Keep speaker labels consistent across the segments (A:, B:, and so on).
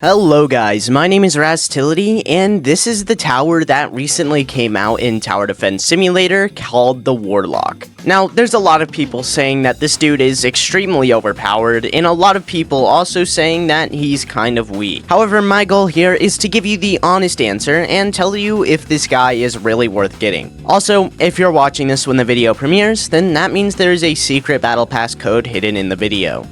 A: Hello guys, my name is Rastility, and this is the tower that recently came out in Tower Defense Simulator called the Warlock. Now, there's a lot of people saying that this dude is extremely overpowered, and a lot of people also saying that he's kind of weak. However, my goal here is to give you the honest answer and tell you if this guy is really worth getting. Also, if you're watching this when the video premieres, then that means there's a secret battle pass code hidden in the video.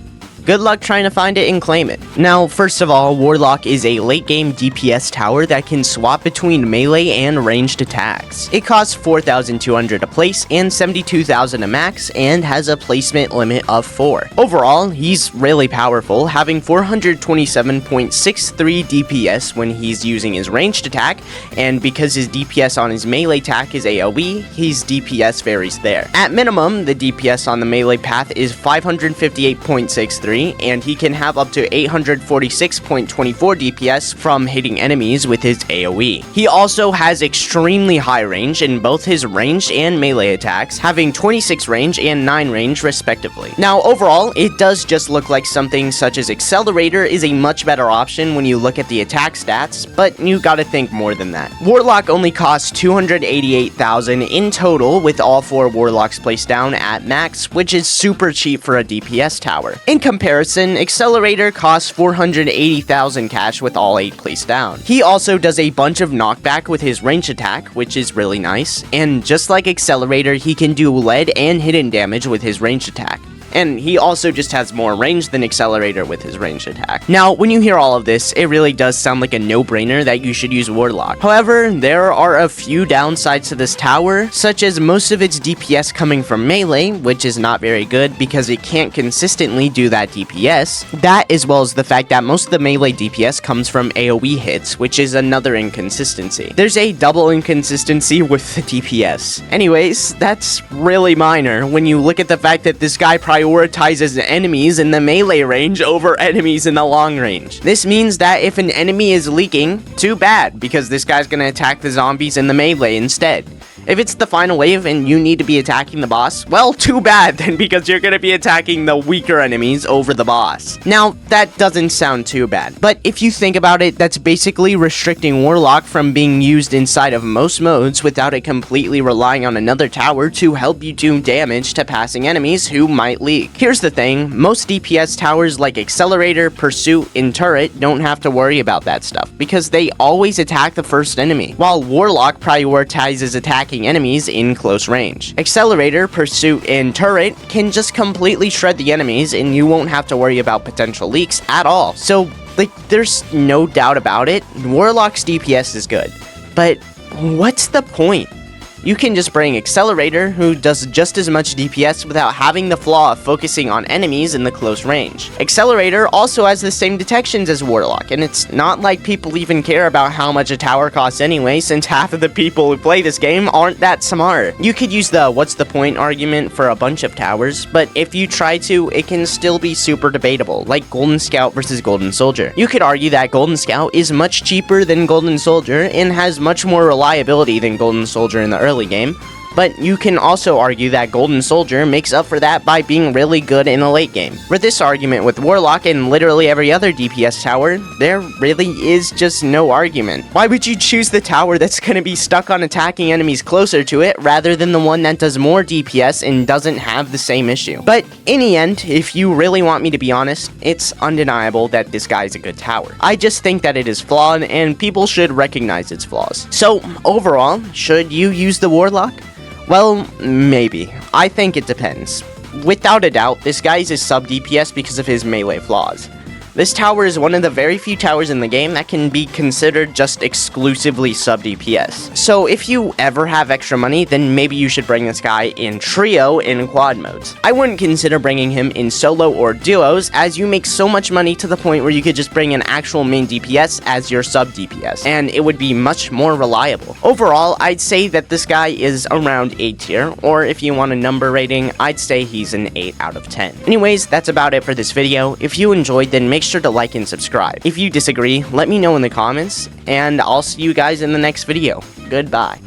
A: Good luck trying to find it and claim it. Now, first of all, Warlock is a late-game DPS tower that can swap between melee and ranged attacks. It costs 4,200 a place and 72,000 a max, and has a placement limit of 4. Overall, he's really powerful, having 427.63 DPS when he's using his ranged attack, and because his DPS on his melee attack is AoE, his DPS varies there. At minimum, the DPS on the melee path is 558.63, and he can have up to 846.24 DPS from hitting enemies with his AoE. He also has extremely high range in both his ranged and melee attacks, having 26 range and 9 range respectively. Now, overall, it does just look like something such as Accelerator is a much better option when you look at the attack stats, but you gotta think more than that. Warlock only costs 288,000 in total with all 4 Warlocks placed down at max, which is super cheap for a DPS tower. In comparison, Accelerator costs 480,000 cash with all 8 placed down. He also does a bunch of knockback with his range attack, which is really nice, and just like Accelerator, he can do lead and hidden damage with his range attack. And he also just has more range than Accelerator with his ranged attack. Now, when you hear all of this, it really does sound like a no-brainer that you should use Warlock. However, there are a few downsides to this tower, such as most of its DPS coming from melee, which is not very good because it can't consistently do that DPS. That, as well as the fact that most of the melee DPS comes from AoE hits, which is another inconsistency. There's a double inconsistency with the DPS. Anyways, that's really minor when you look at the fact that this guy prioritizes enemies in the melee range over enemies in the long range. This means that if an enemy is leaking, too bad, because this guy's gonna attack the zombies in the melee instead. If it's the final wave and you need to be attacking the boss, well, too bad then, because you're gonna be attacking the weaker enemies over the boss. Now, that doesn't sound too bad, but if you think about it, that's basically restricting Warlock from being used inside of most modes without it completely relying on another tower to help you do damage to passing enemies who might leak. Here's the thing, most DPS towers like Accelerator, Pursuit, and Turret don't have to worry about that stuff, because they always attack the first enemy, while Warlock prioritizes attacking enemies in close range. Accelerator, Pursuit, and Turret can just completely shred the enemies, and you won't have to worry about potential leaks at all. So, there's no doubt about it, Warlock's DPS is good. But what's the point? You can just bring Accelerator, who does just as much DPS without having the flaw of focusing on enemies in the close range. Accelerator also has the same detections as Warlock, and it's not like people even care about how much a tower costs anyway, since half of the people who play this game aren't that smart. You could use the what's the point argument for a bunch of towers, but if you try to, it can still be super debatable, like Golden Scout versus Golden Soldier. You could argue that Golden Scout is much cheaper than Golden Soldier and has much more reliability than Golden Soldier in the early game, but you can also argue that Golden Soldier makes up for that by being really good in the late game. For this argument with Warlock and literally every other DPS tower, there really is just no argument. Why would you choose the tower that's going to be stuck on attacking enemies closer to it rather than the one that does more DPS and doesn't have the same issue? But in the end, if you really want me to be honest, it's undeniable that this guy's a good tower. I just think that it is flawed and people should recognize its flaws. So overall, should you use the Warlock? Well, maybe. I think it depends. Without a doubt, this guy is a sub DPS because of his melee flaws. This tower is one of the very few towers in the game that can be considered just exclusively sub DPS. So if you ever have extra money, then maybe you should bring this guy in trio in quad modes. I wouldn't consider bringing him in solo or duos, as you make so much money to the point where you could just bring an actual main DPS as your sub DPS, and it would be much more reliable. Overall, I'd say that this guy is around 8 tier, or if you want a number rating, I'd say he's an 8 out of 10. Anyways, that's about it for this video. If you enjoyed, then make sure to like and subscribe. If you disagree, let me know in the comments, and I'll see you guys in the next video. Goodbye.